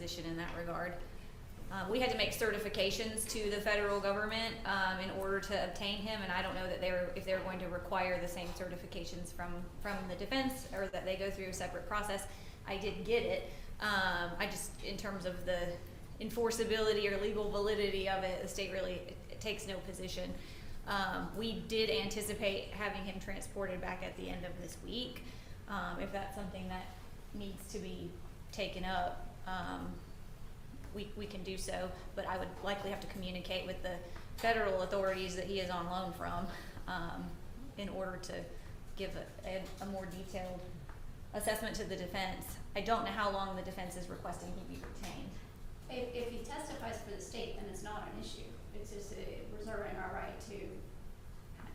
position in that regard. We had to make certifications to the federal government in order to obtain him, and I don't know that if they were going to require the same certifications from the defense, or that they go through a separate process. I did get it. I just, in terms of the enforceability or legal validity of it, the state really it takes no position. We did anticipate having him transported back at the end of this week. If that's something that needs to be taken up, we can do so, but I would likely have to communicate with the federal authorities that he is on loan from in order to give a more detailed assessment to the defense. I don't know how long the defense is requesting he be retained. If he testifies for the state, then it's not an issue. It's just reserving our right to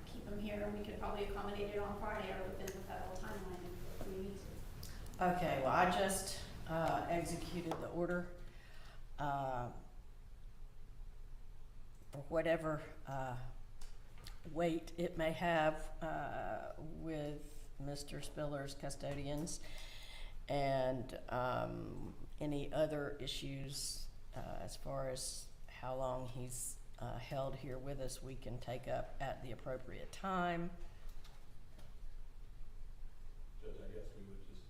keep him here, and we could probably accommodate it on Friday or within the federal timeline if we need to. Okay, well, I just executed the order for whatever weight it may have with Mr. Spiller's custodians, and any other issues as far as how long he's held here with us, we can take up at the appropriate time. Judge, I guess we would just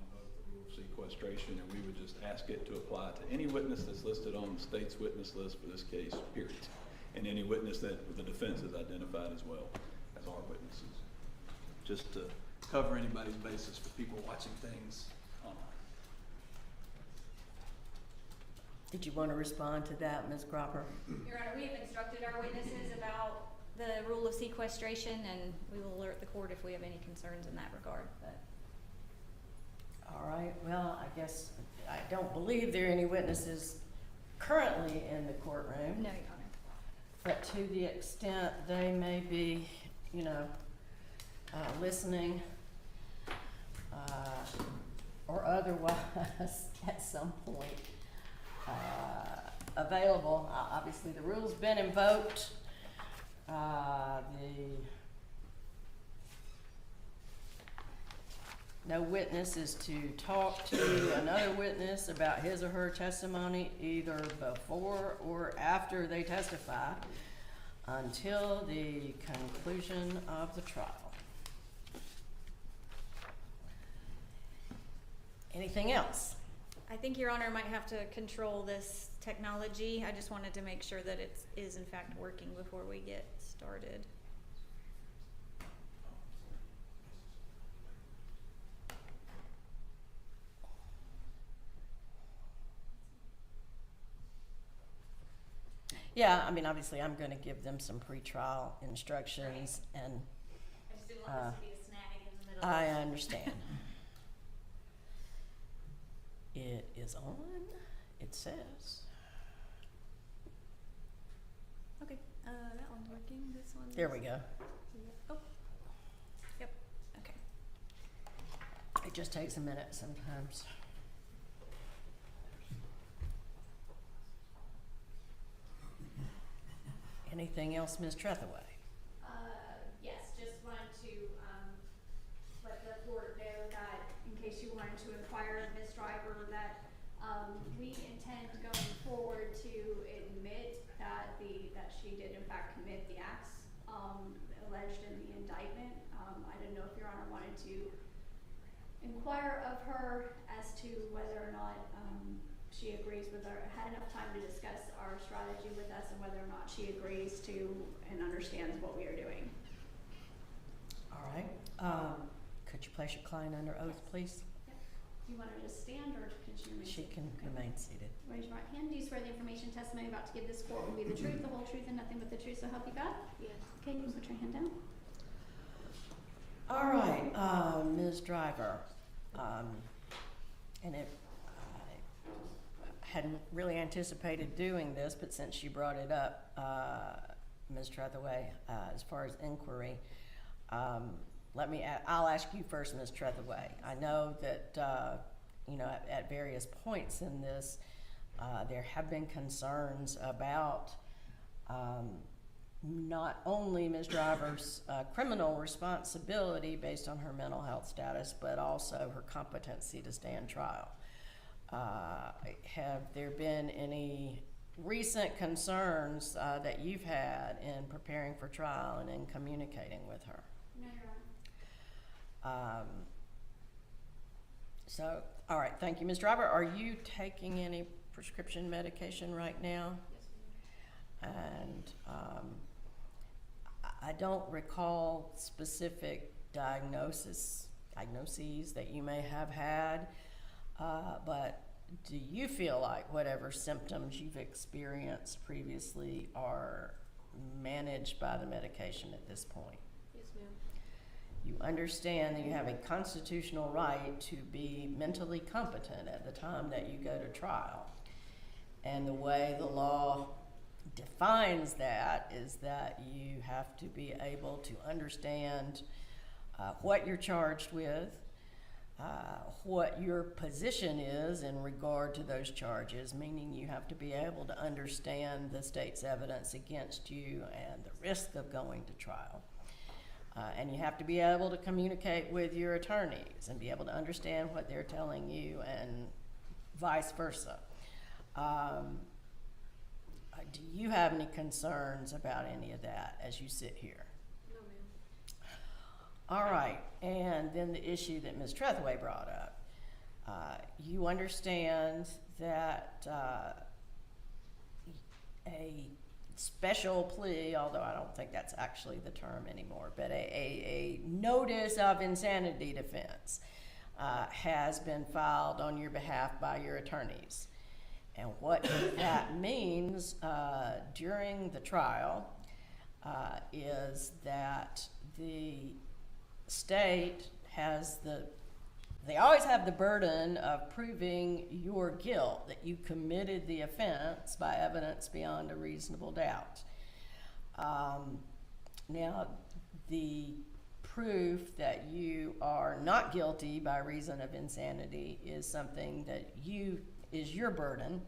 invoke the rule of sequestration, and we would just ask it to apply to any witness that's listed on the state's witness list for this case, period. And any witness that the defense has identified as well as our witnesses. Just to cover anybody's basis for people watching things online. Did you want to respond to that, Ms. Cropper? Your Honor, we have instructed our witnesses about the rule of sequestration, and we will alert the court if we have any concerns in that regard. But. All right, well, I guess I don't believe there are any witnesses currently in the courtroom. No, Your Honor. But to the extent they may be, listening or otherwise at some point available. Obviously, the rule's been invoked. No witness is to talk to another witness about his or her testimony either before or after they testify until the conclusion of the trial. Anything else? I think Your Honor might have to control this technology. I just wanted to make sure that it is in fact working before we get started. Yeah, I mean, obviously, I'm going to give them some pretrial instructions, and I just didn't want this to be a snag in the middle. I understand. It is on, it says. Okay, that one's working. This one. There we go. Oh, yep. Okay. It just takes a minute sometimes. Anything else, Ms. Trethaway? Yes, just wanted to let the court know that in case you wanted to inquire of Ms. Driver, that we intend going forward to admit that she did in fact commit the acts alleged in the indictment. I didn't know if Your Honor wanted to inquire of her as to whether or not she agrees with our, had enough time to discuss our strategy with us, and whether or not she agrees to and understands what we are doing. All right. Could you place your client under oath, please? Yep. Do you want her to stand, or can she remain She seated? can remain seated. Raise your right hand. Do you swear the information testimony you're about to give this court will be the truth, the whole truth, and nothing but the truth, so help you God? Yes. Okay, you can put your hand down. All right, Ms. Driver, and I hadn't really anticipated doing this, but since you brought it up, Ms. Trethaway, as far as inquiry, I'll ask you first, Ms. Trethaway. I know that, at various points in this, there have been concerns about not only Ms. Driver's criminal responsibility based on her mental health status, but also her competency to stand trial. have there been any recent concerns that you've had in preparing for trial and in communicating with her? No, Your Honor. So, all right, thank you. Ms. Driver, are you taking any prescription medication right now? Yes, ma'am. And I don't recall specific diagnoses that you may have had, but do you feel like whatever symptoms you've experienced previously are managed by the medication at this point? Yes, ma'am. You understand that you have a constitutional right to be mentally competent at the time that you go to trial. And the way the law defines that is that you have to be able to understand what you're charged with, what your position is in regard to those charges, meaning you have to be able to understand the state's evidence against you and the risk of going to trial. And you have to be able to communicate with your attorneys and be able to understand what they're telling you and vice versa. Do you have any concerns about any of that as you sit here? No, ma'am. All right, and then the issue that Ms. Trethewey brought up. You understand that a special plea, although I don't think that's actually the term anymore, but a notice of insanity defense has been filed on your behalf by your attorneys. And what that means during the trial is that the state has they always have the burden of proving your guilt, that you committed the offense by evidence beyond a reasonable doubt. Now, the proof that you are not guilty by reason of insanity is something that is your burden,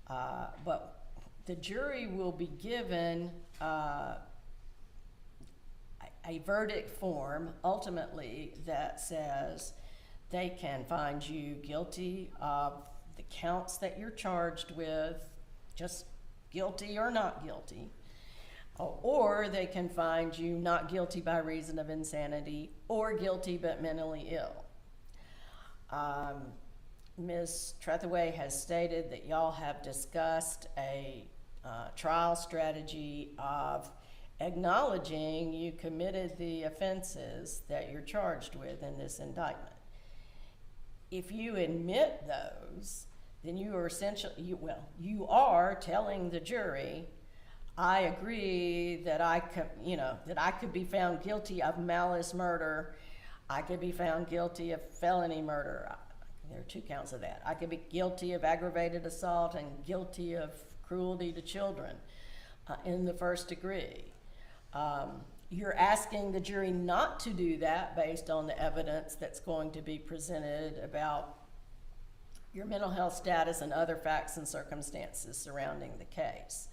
but the jury will be given a verdict form ultimately that says they can find you guilty of the counts that you're charged with, just guilty or not guilty, or they can find you not guilty by reason of insanity or guilty but mentally ill. Ms. Trethewey has stated that y'all have discussed a trial strategy of acknowledging you committed the offenses that you're charged with in this indictment. If you admit those, then you are you are telling the jury, I agree that I could be found guilty of malice murder. I could be found guilty of felony murder. There are 2 counts of that. I could be guilty of aggravated assault and guilty of cruelty to children in the first degree. You're asking the jury not to do that based on the evidence that's going to be presented about your mental health status and other facts and circumstances surrounding the case.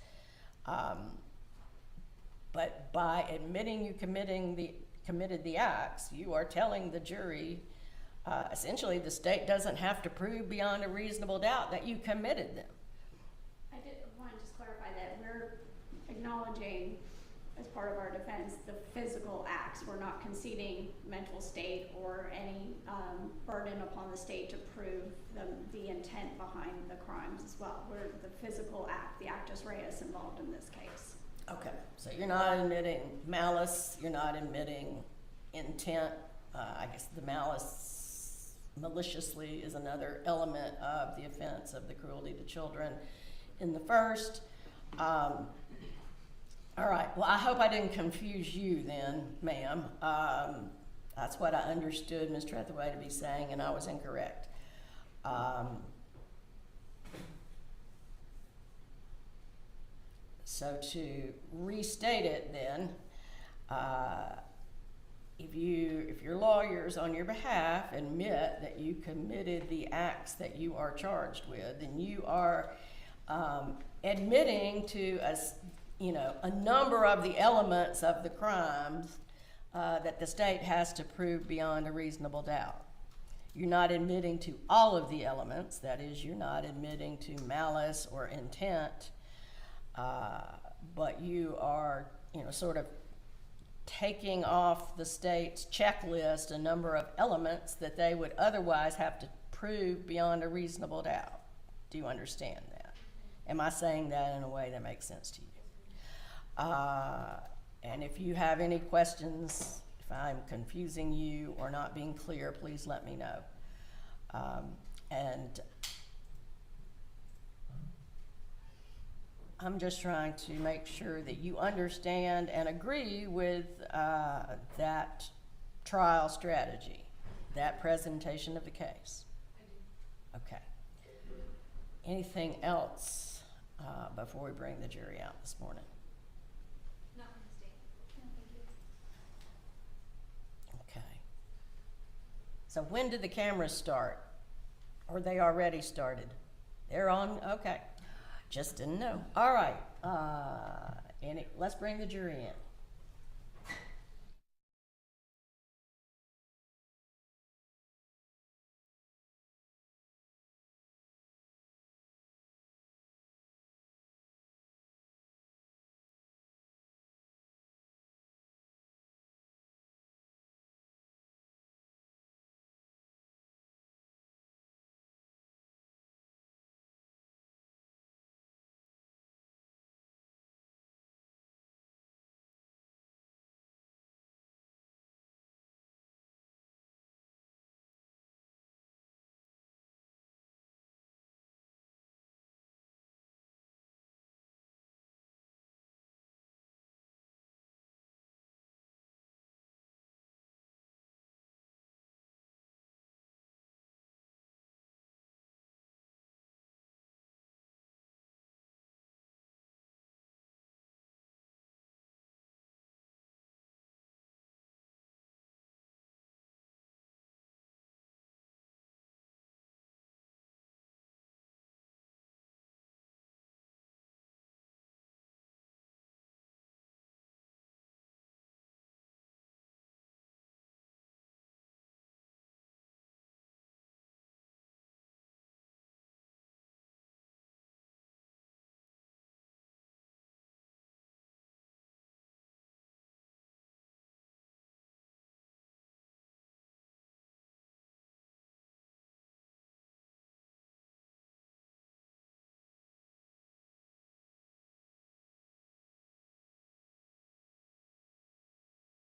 But by admitting you committed the acts, you are telling the jury, essentially the state doesn't have to prove beyond a reasonable doubt that you committed them. I did want to just clarify that we're acknowledging, as part of our defense, the physical acts. We're not conceding mental state or any burden upon the state to prove the intent behind the crimes as well. We're the physical act, the actus reus involved in this case. Okay, so you're not admitting malice, you're not admitting intent. I guess the malice maliciously is another element of the offense of the cruelty to children in the first. All right, well, I hope I didn't confuse you then, ma'am. That's what I understood Ms. Trethewey to be saying, and I was incorrect. So to restate it then, if your lawyers on your behalf admit that you committed the acts that you are charged with, then you are admitting to a number of the elements of the crimes that the state has to prove beyond a reasonable doubt. You're not admitting to all of the elements, that is, you're not admitting to malice or intent, but you are, sort of taking off the state's checklist a number of elements that they would otherwise have to prove beyond a reasonable doubt. Do you understand that? Am I saying that in a way that makes sense to you? And if you have any questions, if I'm confusing you or not being clear, please let me know. And I'm just trying to make sure that you understand and agree with that trial strategy, that presentation of the case. Okay. Anything else before we bring the jury out this morning? Not from the state. No, thank you. Okay. So when did the cameras start? Or they already started? They're on? Okay. Just didn't know. All right. Let's bring the jury in.